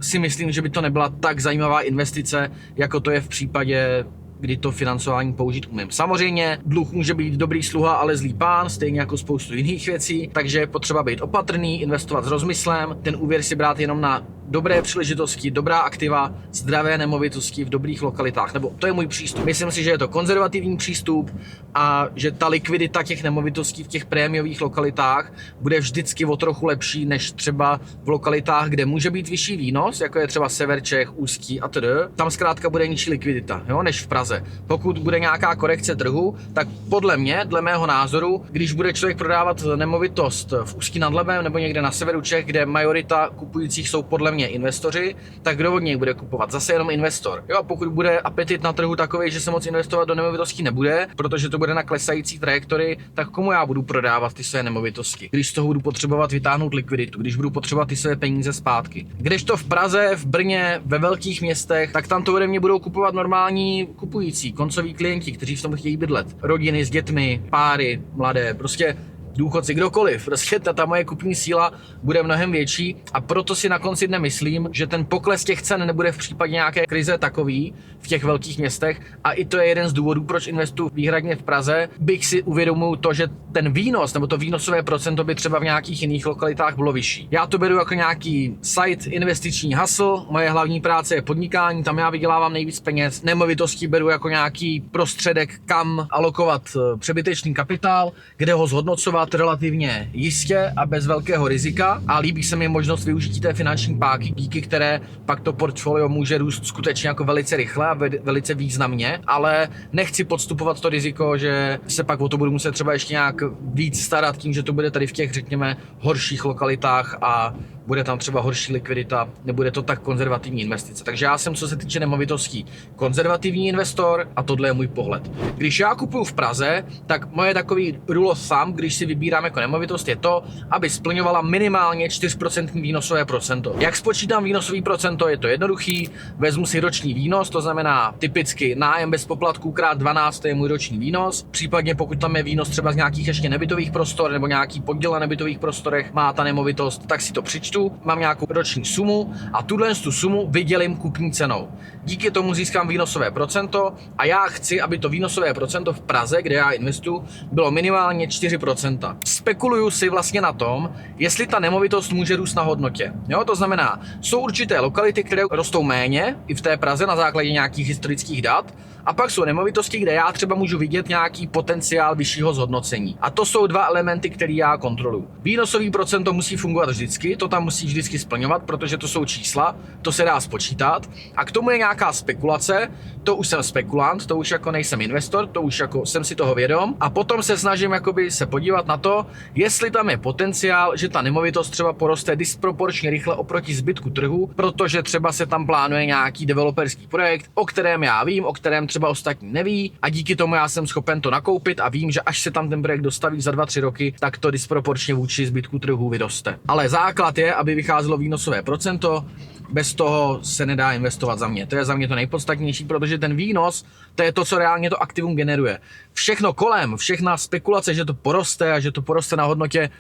si myslím, že by to nebyla tak zajímavá investice, jako to je v případě, kdy to financování použít umím. Samozřejmě dluh může být dobrý sluha, ale zlý pán, stejně jako spoustu jiných věcí, takže je potřeba být opatrný, investovat s rozmyslem, ten úvěr si brát jenom na dobré příležitosti, dobrá aktiva, zdravé nemovitosti v dobrých lokalitách, nebo to je můj přístup. Myslím si, že je to konzervativní přístup a že ta likvidita těch nemovitostí v těch prémiových lokalitách bude vždycky o trochu lepší než třeba v lokalitách, kde může být vyšší výnos, jako je třeba Sever Čech, Ústí a td. Tam zkrátka bude nižší likvidita, jo, než v Praze. Pokud bude nějaká korekce trhu, tak podle mě, dle mého názoru, když bude člověk prodávat nemovitost v Ústí nad Labem nebo někde na severu Čech, kde majorita kupujících jsou podle mě investoři, tak kdo od něj bude kupovat? Zase jenom investor. Jo, pokud bude apetit na trhu takový, že se moc investovat do nemovitostí nebude, protože to bude na klesající trajektorii, tak komu já budu prodávat ty své nemovitosti? Když z toho budu potřebovat vytáhnout likviditu, když budu potřebovat ty své peníze zpátky. Kdežto v Praze, v Brně, ve velkých městech, tak tam to ode mě budou kupovat normální kupující, koncoví klienti, kteří v tom chtějí bydlet. Rodiny s dětmi, páry, mladé, prostě důchodci, kdokoliv, prostě ta moje kupní síla bude mnohem větší a proto si na konci dne myslím, že ten pokles těch cen nebude v případě nějaké krize takový v těch velkých městech a i to je jeden z důvodů, proč investuju výhradně v Praze, bych si uvědomil to, že ten výnos nebo to výnosové procento by třeba v nějakých jiných lokalitách bylo vyšší. Já to beru jako nějaký side investiční hustle, moje hlavní práce je podnikání, tam já vydělávám nejvíc peněz, nemovitosti beru jako nějaký prostředek, kam alokovat přebytečný kapitál, kde ho zhodnocovat relativně jistě a bez velkého rizika a líbí se mi možnost využití té finanční páky, díky které pak to portfolio může růst skutečně jako velice rychle a velice významně, ale nechci podstupovat to riziko, že se pak o to budu muset třeba ještě nějak víc starat tím, že to bude tady v těch, řekněme, horších lokalitách a bude tam třeba horší likvidita, nebude to tak konzervativní investice. Takže já jsem, co se týče nemovitostí, konzervativní investor a tohle je můj pohled. Když já kupuju v Praze, tak moje takový rule of thumb, když si vybírám jako nemovitost, je to, aby splňovala minimálně 4% výnosové procento. Jak spočítám výnosový procento, je to jednoduchý, vezmu si roční výnos, to znamená typicky nájem bez poplatků krát 12, to je můj roční výnos, případně pokud tam je výnos třeba z nějakých ještě nebytových prostor nebo nějaký podíl na nebytových prostorech má ta nemovitost, tak si to přičtu, mám nějakou roční sumu a tu sumu vydělím kupní cenou. Díky tomu získám výnosové procento a já chci, aby to výnosové procento v Praze, kde já investuju, bylo minimálně 4%. Spekuluju si vlastně na tom, jestli ta nemovitost může růst na hodnotě. Jo, to znamená, jsou určité lokality, které rostou méně i v té Praze na základě nějakých historických dat, a pak jsou nemovitosti, kde já třeba můžu vidět nějaký potenciál vyššího zhodnocení. A to jsou dva elementy, které já kontroluji. Výnosový procento musí fungovat vždycky, to tam musí vždycky splňovat, protože to jsou čísla, to se dá spočítat. A k tomu je nějaká spekulace, to už jsem spekulant, to už jako nejsem investor, to už jako jsem si toho vědom. A potom se snažím jakoby se podívat na to, jestli tam je potenciál, že ta nemovitost třeba poroste disproporčně rychle oproti zbytku trhu, protože třeba se tam plánuje nějaký developerský projekt, o kterém já vím, o kterém třeba třeba ostatní neví a díky tomu já jsem schopen to nakoupit a vím, že až se tam ten projekt dostaví za 2-3 roky, tak to disproporčně vůči zbytku trhu vyroste. Ale základ je, aby vycházelo výnosové procento, bez toho se nedá investovat za mě. To je za mě to nejpodstatnější, protože ten výnos, to je to, co reálně to aktivum generuje. Všechno kolem, všechna spekulace, že to poroste a že to poroste na hodnotě,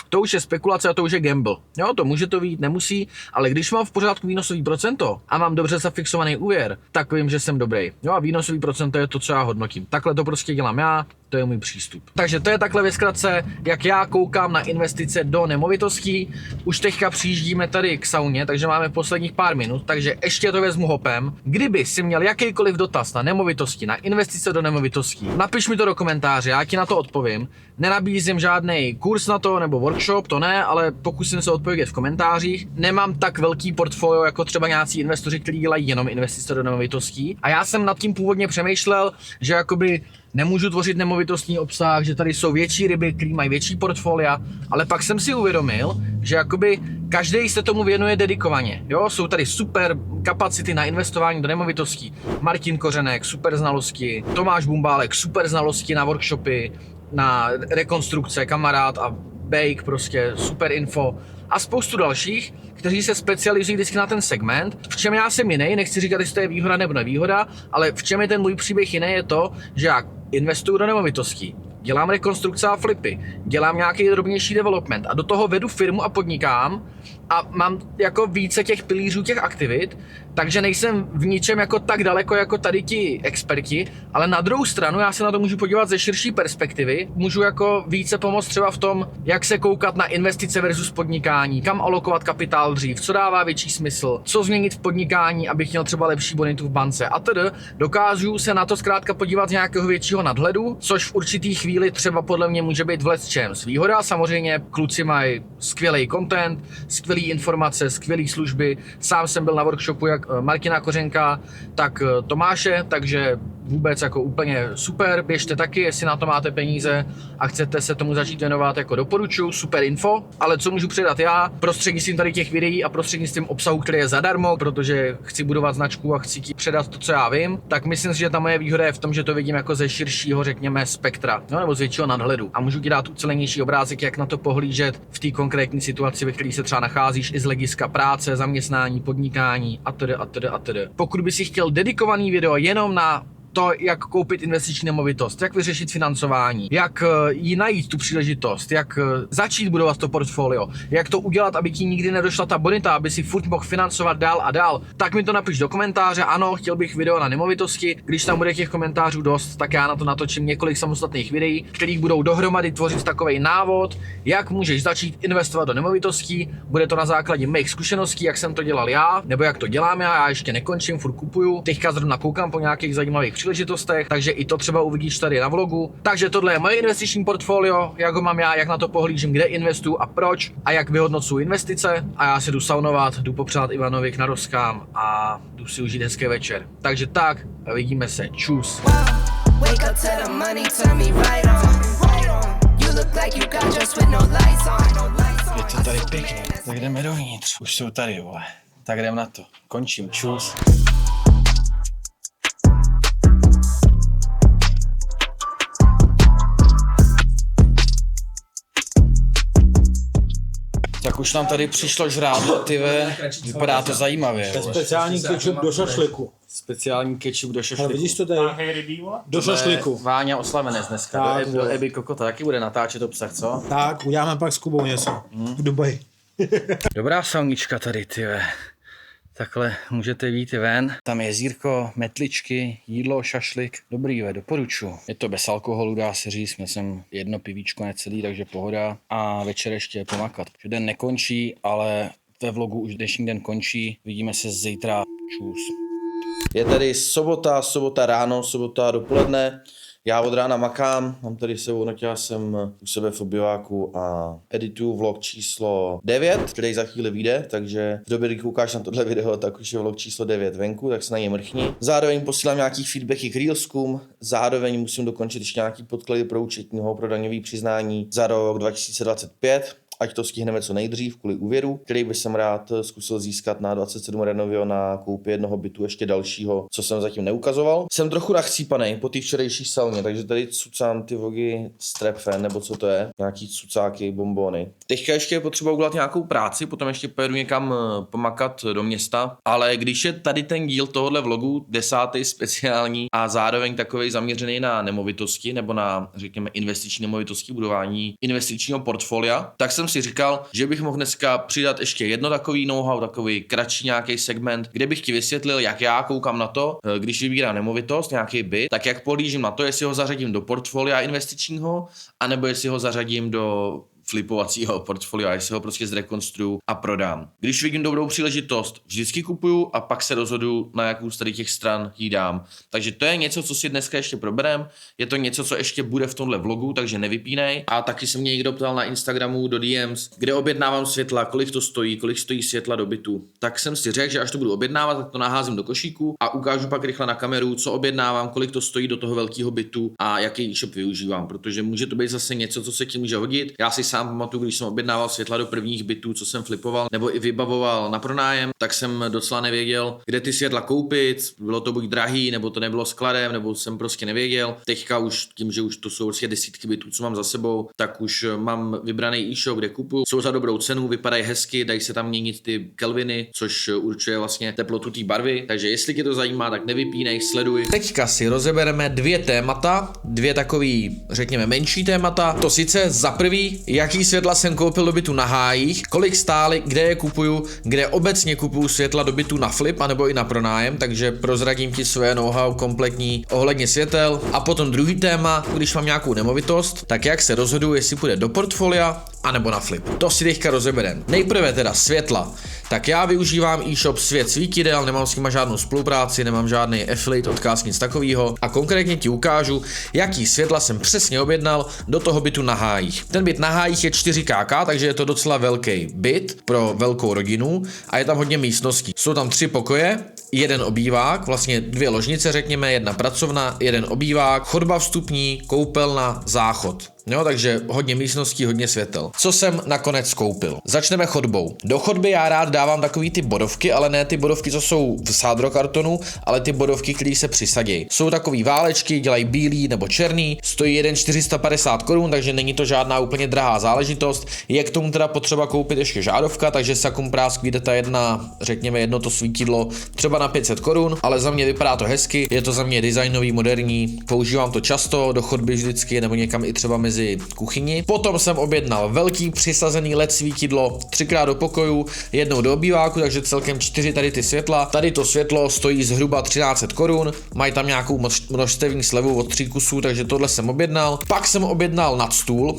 to už je spekulace a to už je gamble. Jo, to může to být, nemusí, ale když mám v pořádku výnosový procento a mám dobře zafixovaný úvěr, tak vím, že jsem dobrý. Jo, a výnosový procento je to, co já hodnotím. Takhle to prostě dělám já, to je můj přístup. Takže to je takhle ve zkratce, jak já koukám na investice do nemovitostí. Už teďka přijíždíme tady k sauně, takže máme posledních pár minut, takže ještě to vezmu hopem. Kdyby si měl jakýkoliv dotaz na nemovitosti, na investice do nemovitostí, napiš mi to do komentáře, já ti na to odpovím. Nenabízím žádný kurz na to nebo workshop, to ne, ale pokusím se odpovědět v komentářích. Nemám tak velký portfolio jako třeba nějací investoři, kteří dělají jenom investice do nemovitostí. A já jsem nad tím původně přemýšlel, že jakoby nemůžu tvořit nemovitostní obsah, že tady jsou větší ryby, které mají větší portfolia, ale pak jsem si uvědomil, že jakoby každý se tomu věnuje dedikovaně. Jo, jsou tady super kapacity na investování do nemovitostí. Martin Kořenek, super znalosti, Tomáš Bumbálek, super znalosti na workshopy, na rekonstrukce, kamarád a Bake, prostě super info a spoustu dalších, kteří se specializují vždycky na ten segment. V čem já jsem jiný, nechci říkat, jestli to je výhoda nebo nevýhoda, ale v čem je ten můj příběh jiný, je to, že já investuju do nemovitostí, dělám rekonstrukce a flipy, dělám nějaký drobnější development a do toho vedu firmu a podnikám a mám jako více těch pilířů těch aktivit, takže nejsem v ničem jako tak daleko jako tady ti experti, ale na druhou stranu já se na to můžu podívat ze širší perspektivy, můžu jako více pomoct třeba v tom, jak se koukat na investice versus podnikání, kam alokovat kapitál dřív, co dává větší smysl, co změnit v podnikání, abych měl třeba lepší bonitu v bance a tedy dokážu se na to zkrátka podívat z nějakého většího nadhledu, což v určitý chvíli třeba podle mě může být v lecčems výhoda. Samozřejmě kluci mají skvělý content, skvělý informace, skvělé služby. Sám jsem byl na workshopu jak Martina Kořenka, tak Tomáše, takže vůbec jako úplně super. Běžte taky, jestli na to máte peníze a chcete se tomu začít věnovat, jako doporučuji, super info. Ale co můžu předat já, prostřednictvím tady těch videí a prostřednictvím obsahu, který je zadarmo, protože chci budovat značku a chci ti předat to, co já vím, tak myslím si, že ta moje výhoda je v tom, že to vidím jako ze širšího, řekněme, spektra, no, nebo z většího nadhledu. A můžu ti dát ucelenější obrázek, jak na to pohlížet v té konkrétní situaci, ve které se třeba nacházíš, i z hlediska práce, zaměstnání, podnikání a tedy. Pokud by si chtěl dedikovaný video jenom na to, jak koupit investiční nemovitost, jak vyřešit financování, jak jí najít tu příležitost, jak začít budovat to portfolio, jak to udělat, aby ti nikdy nedošla ta bonita, aby si furt mohl financovat dál a dál, tak mi to napiš do komentáře. Ano, chtěl bych video na nemovitosti, když tam bude těch komentářů dost, tak já na to natočím několik samostatných videí, kterých budou dohromady tvořit takovej návod, jak můžeš začít investovat do nemovitostí. Bude to na základě mých zkušeností, jak jsem to dělal já, nebo jak to dělám já ještě nekončím, furt kupuju. Teďka zrovna koukám po nějakých zajímavých příležitostech, takže i to třeba uvidíš tady na vlogu. Takže tohle je moje investiční portfolio, jak ho mám já, jak na to pohlížím, kde investuju a proč a jak vyhodnocuji investice. A já se jdu saunovat, jdu popřát Ivanovi k narozkám a jdu si užít hezký večer. Takže tak, vidíme se, čus. Je to tady pěkně, tak jdeme dovnitř. Už jsou tady, vole. Tak jdem na to. Končím, čus. Tak už nám tady přišlo žrádlo, tyve, vypadá to zajímavě. To je speciální kečup do šašliku. Speciální kečup do šašliku. Ale vidíš to tady? Do šašliku. Váňa oslavenec dneska, Tak, do Ebi Kokota, taky bude natáčet obsah, co? Tak, uděláme pak s Kubou něco. V Dubaji. Dobrá saunička tady, tyve. Takhle můžete vyjít ven. Tam je jezírko, metličky, jídlo, šašlik. Dobrý, doporučuji. Je to bez alkoholu, dá se říct. Měl jsem jedno pivíčko necelý, takže pohoda. A večer ještě pomakat. Den nekončí, ale ve vlogu už dnešní den končí. Vidíme se zítra. Čus. Je tady sobota ráno, sobota dopoledne. Já od rána makám, mám tady sebou, já jsem u sebe v obyváku a edituju vlog číslo 9, který za chvíli vyjde, takže v době, kdy koukáš na tohle video, tak už je vlog číslo 9 venku, tak se na něj mrchni. Zároveň posílám nějaký feedbacky k Reelskům, zároveň musím dokončit ještě nějaký podklady pro účetního, pro daňový přiznání za rok 2025. ať to stihneme co nejdřív kvůli úvěru, který bych jsem rád zkusil získat na 27 Renovio na koupi jednoho bytu ještě dalšího, co jsem zatím neukazoval. Jsem trochu nachcípanej po té včerejší sauně, takže tady cucám ty vogy Strepfen, nebo co to je, nějaký cucáky, bonbony. Teďka ještě je potřeba udělat nějakou práci, potom ještě pojedu někam pomakat do města, ale když je tady ten díl tohohle vlogu 10. speciální a zároveň takovej zaměřený na nemovitosti nebo na, řekněme, investiční nemovitosti, budování investičního portfolia, tak jsem si říkal, že bych mohl dneska přidat ještě jedno takový know-how, takový kratší nějaký segment, kde bych ti vysvětlil, jak já koukám na to, když vybírám nemovitost, nějaký byt, tak jak pohlížím na to, jestli ho zařadím do portfolia investičního, anebo jestli ho zařadím do flipovacího portfolia, jestli ho prostě zrekonstruju a prodám. Když vidím dobrou příležitost, vždycky kupuju a pak se rozhodu, na jakou z tady těch stran jí dám. Takže to je něco, co si dneska ještě proberem. Je to něco, co ještě bude v tomhle vlogu, takže nevypínej. A taky se mě někdo ptal na Instagramu do DMs, kde objednávám světla, kolik to stojí, kolik stojí světla do bytu. Tak jsem si řekl, že až to budu objednávat, tak to naházím do košíku a ukážu pak rychle na kameru, co objednávám, kolik to stojí do toho velkého bytu a jaký e-shop využívám, protože může to být zase něco, co se ti může hodit. Já si sám pamatuju, když jsem objednával světla do prvních bytů, co jsem flipoval nebo i vybavoval na pronájem, tak jsem docela nevěděl, kde ty světla koupit. Bylo to buď drahý, nebo to nebylo skladem, nebo jsem prostě nevěděl. Teďka už tím, že už to jsou prostě desítky bytů, co mám za sebou, tak už mám vybraný e-shop, kde kupuju. Jsou za dobrou cenu, vypadají hezky, dají se tam měnit ty kelviny, což určuje vlastně teplotu té barvy. Takže jestli tě to zajímá, tak nevypínej, sleduj. Teďka si rozebereme dvě témata, dvě takový, řekněme, menší témata. To sice za prvý, jaký světla jsem koupil do bytu na hájích, kolik stály, kde je kupuju, kde obecně kupuju světla do bytu na flip anebo i na pronájem, takže prozradím ti své know-how kompletní ohledně světel. A potom druhý téma, když mám nějakou nemovitost, tak jak se rozhoduji, jestli půjde do portfolia anebo na flip. To si teďka rozeberem. Nejprve teda světla. Tak já využívám e-shop Svět svítidel, nemám s nima žádnou spolupráci, nemám žádný affiliate odkaz, nic takového a konkrétně ti ukážu, jaký světla jsem přesně objednal do toho bytu na hájích. Ten byt na hájích je 4KK, takže je to docela velký byt pro velkou rodinu a je tam hodně místností. Jsou tam 3 pokoje, jeden obývák, vlastně 2 ložnice řekněme, jedna pracovna, jeden obývák, chodba vstupní, koupelna, záchod. Jo, takže hodně místností, hodně světel. Co jsem nakonec koupil? Začneme chodbou. Do chodby já rád dávám takový ty bodovky, ale ne ty bodovky, co jsou v sádrokartonu, ale ty bodovky, které se přisadějí. Jsou takový válečky, dělají bílý nebo černý, stojí 450 Kč, takže není to žádná úplně drahá záležitost. Je k tomu teda potřeba koupit ještě žádovka, takže Sakum Prásk vyjde ta jedna, řekněme jedno to svítidlo třeba na 500 Kč, ale za mě vypadá to hezky, je to za mě designový, moderní, používám to často do chodby vždycky nebo někam i třeba mezi kuchyni. Potom jsem objednal velký přisazený LED svítidlo, 3krát do pokoju, jednou do obýváku, takže celkem 4 tady ty světla. Tady to světlo stojí zhruba 1300 Kč, mají tam nějakou množstevní slevu od 3 kusů, takže tohle jsem objednal. Pak jsem objednal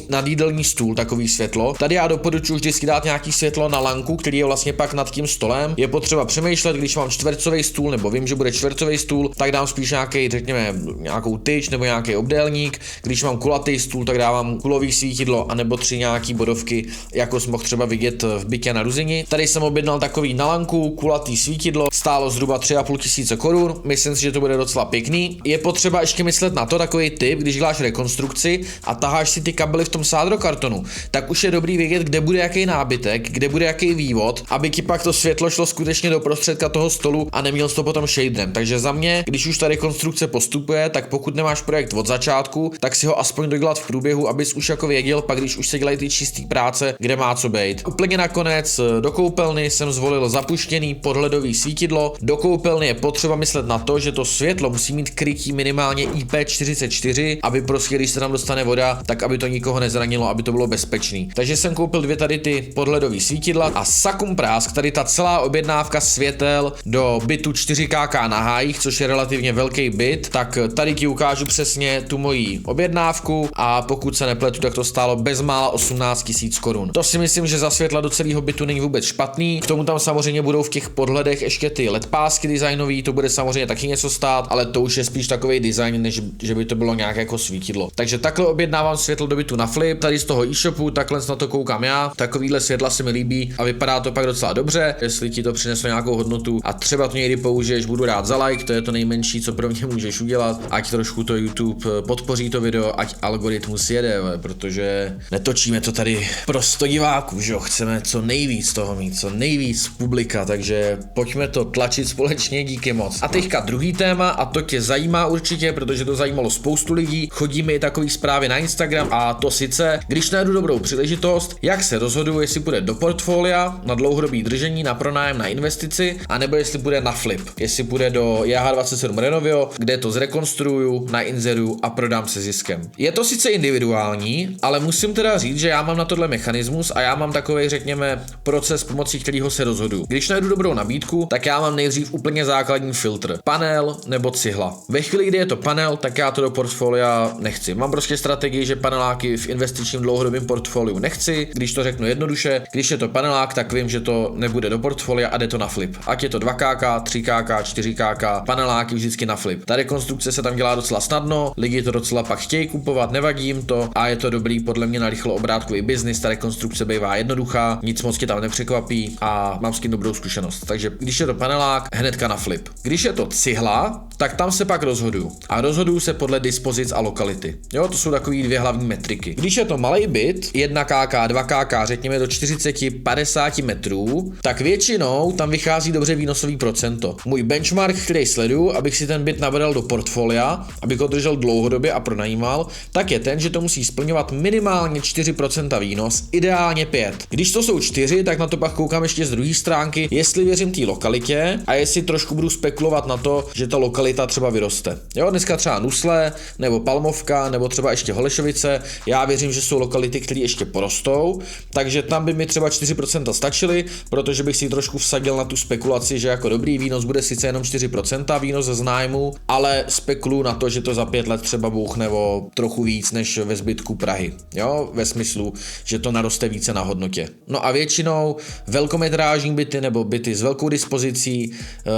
nad jídelní stůl takový světlo. Tady já doporučuji vždycky dát nějaký světlo na lanku, který je vlastně pak nad tím stolem. Je potřeba přemýšlet, když mám čtvercový stůl nebo vím, že bude čtvercový stůl, tak dám spíš nějaký, řekněme, nějakou tyč nebo nějaký obdélník. Když mám kulatý stůl, tak dávám kulový svítidlo anebo 3 nějaký bodovky, jako jsem mohl třeba vidět v bytě na Ruzini. Tady jsem objednal takový na lanku, kulatý svítidlo, stálo zhruba 3500 Kč. Myslím si, že to bude docela pěkný. Je potřeba ještě myslet na to, takový tip, když děláš rekonstrukci a taháš si ty kabely v tom sádrokartonu, tak už je dobrý vědět, kde bude jaký nábytek, kde bude jaký vývod, aby ti pak to světlo šlo skutečně do prostředka toho stolu a neměl jsi to potom shaderem. Takže za mě, když už ta rekonstrukce postupuje, tak pokud nemáš projekt od začátku, tak si ho aspoň dodělat v průběhu, abys už jako věděl, pak když už se dělají ty čistý práce, kde má co být. Úplně nakonec do koupelny jsem zvolil zapuštěný podhledový svítidlo. Do koupelny je potřeba myslet na to, že to světlo musí mít krytí minimálně IP44, aby prostě když se tam dostane voda, tak aby to nikoho nezranilo, aby to bylo bezpečný. Takže jsem koupil 2 tady ty podhledový svítidla a Sakum Prásk, tady ta celá objednávka světel do bytu 4KK na hájích, což je relativně velký byt, tak tady ti ukážu přesně tu moji objednávku a pokud se nepletu, tak to stálo bezmála 18 000 Kč. To si myslím, že za světla do celého bytu není vůbec špatný. K tomu tam samozřejmě budou v těch podhledech ještě ty LED pásky designový, to bude samozřejmě taky něco stát, ale to už je spíš takový design, než že by to bylo nějak jako svítidlo. Takže takhle objednávám světlo do bytu na flip, tady z toho e-shopu, takhle na to koukám já. Takovýhle světla se mi líbí a vypadá to pak docela dobře, jestli ti to přineslo nějakou hodnotu a třeba to někdy použiješ, budu rád za like, to je to nejmenší, co pro mě můžeš udělat, ať trošku to YouTube podpoří to video, ať algoritmus jede, protože netočíme to tady pro 100 diváků, že jo, chceme co nejvíc toho mít, co nejvíc publika, takže pojďme to tlačit společně, díky moc. A teďka druhý téma, a to tě zajímá určitě, protože to zajímalo spoustu lidí, chodí mi i takový zprávy na Instagram, a to sice, když najdu dobrou příležitost, jak se rozhoduju, jestli půjde do portfolia na dlouhodobý držení, na pronájem, na investici, anebo jestli půjde na flip, jestli půjde do JH27 Renovio, kde to zrekonstruuju, nainzeruju a prodám se ziskem. Je to sice individuální, ale musím teda říct, že já mám na tohle mechanismus a já mám takový, řekněme, proces, pomocí kterého se rozhoduju. Když najdu dobrou nabídku, tak já mám nejdřív úplně základní filtr. Panel nebo cihla. Ve chvíli, kdy je to panel, tak já to do portfolia nechci. Mám prostě strategii, že paneláky v investičním dlouhodobém portfoliu nechci. Když to řeknu jednoduše, když je to panelák, tak vím, že to nebude do portfolia a jde to na flip. Ať je to 2KK, 3KK, 4KK, paneláky vždycky na flip. Ta rekonstrukce se tam dělá docela snadno, lidi to docela pak chtějí kupovat, nevadí jim to a je to dobrý podle mě na rychloobrátkový biznis. Ta rekonstrukce bývá jednoduchá, nic moc tě tam nepřekvapí a mám s tím dobrou zkušenost. Takže když je to panelák, hnedka na flip. Když je to cihla, tak tam se pak rozhoduju. A rozhoduju se podle dispozic a lokality. Jo, to jsou takový dvě hlavní metriky. Když je to malý byt, 1KK, 2KK, řekněme do 40-50 metrů, tak většinou tam vychází dobře výnosový procento. Můj benchmark, který sleduju, abych si ten byt nabral do portfolia, abych ho držel dlouhodobě a pronajímal, tak je ten, že to musí splňovat minimálně 4% výnos, ideálně 5. Když to jsou 4, tak na to pak koukám ještě z druhé stránky, jestli věřím té lokalitě a jestli trošku budu spekulovat na to, že ta lokalita třeba vyroste. Jo, dneska třeba Nusle, nebo Palmovka, nebo třeba ještě Holešovice, já věřím, že jsou lokality, které ještě porostou, takže tam by mi třeba 4% stačily, protože bych si trošku vsadil na tu spekulaci, že jako dobrý výnos bude sice jenom 4% výnos z nájmu, ale spekuluju na to, že to za 5 let třeba bouchne o trochu víc než ve zbytku Prahy. Jo, ve smyslu, že to naroste více na hodnotě. No a většinou velkometrážní byty nebo byty s velkou dispozicí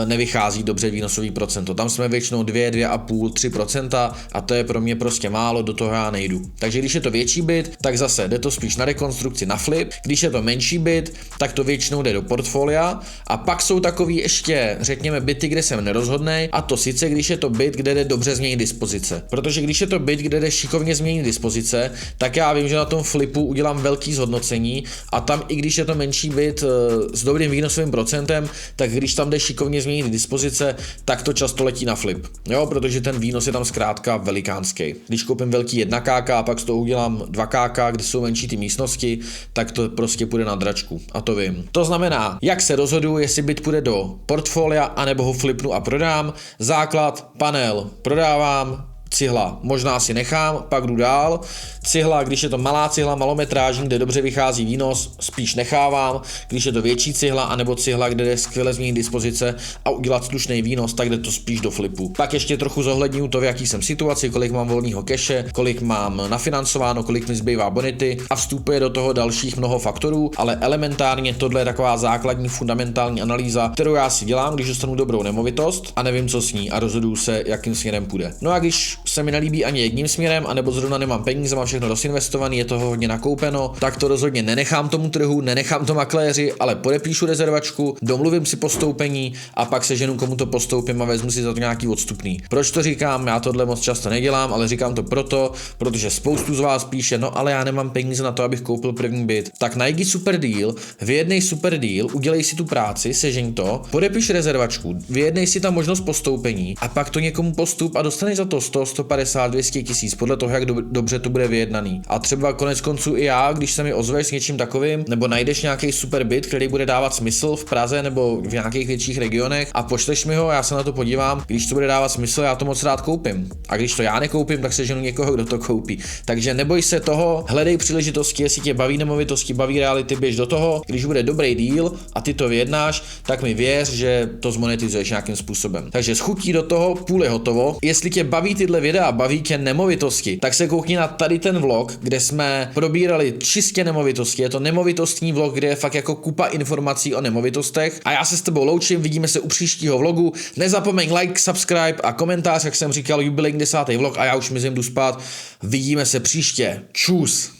nevychází dobře výnosový procento. Tam jsme většinou 2, 2,5, 3% a to je pro mě prostě málo, do toho já nejdu. Takže když je to větší byt, tak zase jde to spíš na rekonstrukci, na flip. Když je to menší byt, tak to většinou jde do portfolia a pak jsou takový ještě, řekněme, byty, kde jsem nerozhodnej, a to sice, když je to byt, kde jde dobře změnit dispozice. Protože když je to byt, kde jde šikovně změnit dispozice, tak já vím, že na tom flipu udělám velký zhodnocení a tam, i když je to menší byt s dobrým výnosovým procentem, tak když tam jde šikovně změnit dispozice, tak to často letí na flip. Jo, protože ten výnos je tam zkrátka velikánský. Když koupím velký 1KK a pak z toho udělám 2KK, kde jsou menší ty místnosti, tak to prostě půjde na dračku. A to vím. To znamená, jak se rozhoduju, jestli byt půjde do portfolia, anebo ho flipnu a prodám. Základ, panel, prodávám. Cihla možná si nechám, pak jdu dál. Cihla, když je to malá cihla, malometrážní, kde dobře vychází výnos, spíš nechávám. Když je to větší cihla, anebo cihla, kde jde skvěle změnit dispozice a udělat slušný výnos, tak jde to spíš do flipu. Pak ještě trochu zohledňuji to, v jaký jsem situaci, kolik mám volného keše, kolik mám nafinancováno, kolik mi zbývá bonity a vstupuje do toho dalších mnoho faktorů, ale elementárně tohle je taková základní fundamentální analýza, kterou já si dělám, když dostanu dobrou nemovitost a nevím, co s ní a rozhoduju se, jakým směrem půjde. No a když se mi nelíbí ani jedním směrem, anebo zrovna nemám peníze, mám všechno dosinvestované, je toho hodně nakoupeno, tak to rozhodně nenechám tomu trhu, nenechám to makléři, ale podepíšu rezervačku, domluvím si postoupení a pak se ženu, komu to postoupím a vezmu si za to nějaký odstupný. Proč to říkám? Já tohle moc často nedělám, ale říkám to proto, protože spoustu z vás píše, no ale já nemám peníze na to, abych koupil první byt. Tak najdi super deal, vyjednej super deal, udělej si tu práci, sežeň to, podepiš rezervačku, vyjednej si tam možnost postoupení a pak to někomu postup a dostaneš za to 100, 150, 200 tisíc, podle toho, jak dobře to bude vyjednaný. A třeba konec konců i já, když se mi ozveš s něčím takovým, nebo najdeš nějaký super byt, který bude dávat smysl v Praze nebo v nějakých větších regionech a pošleš mi ho, já se na to podívám, když to bude dávat smysl, já to moc rád koupím. A když to já nekoupím, tak seženu někoho, kdo to koupí. Takže neboj se toho, hledej příležitosti, jestli tě baví nemovitosti, baví reality, běž do toho. Když bude dobrý deal a ty to vyjednáš, tak mi věř, že to zmonetizuješ nějakým způsobem. Takže schutí do toho, půl je hotovo. Jestli tě baví tyhle videa, baví tě nemovitosti, tak se koukni na tady ten vlog, kde jsme probírali čistě nemovitosti. Je to nemovitostní vlog, kde je fakt jako kupa informací o nemovitostech. A já se s tebou loučím, vidíme se u příštího vlogu. Nezapomeň like, subscribe a komentář, jak jsem říkal, jubilejní 10. vlog a já už mizím, jdu spát. Vidíme se příště. Čus.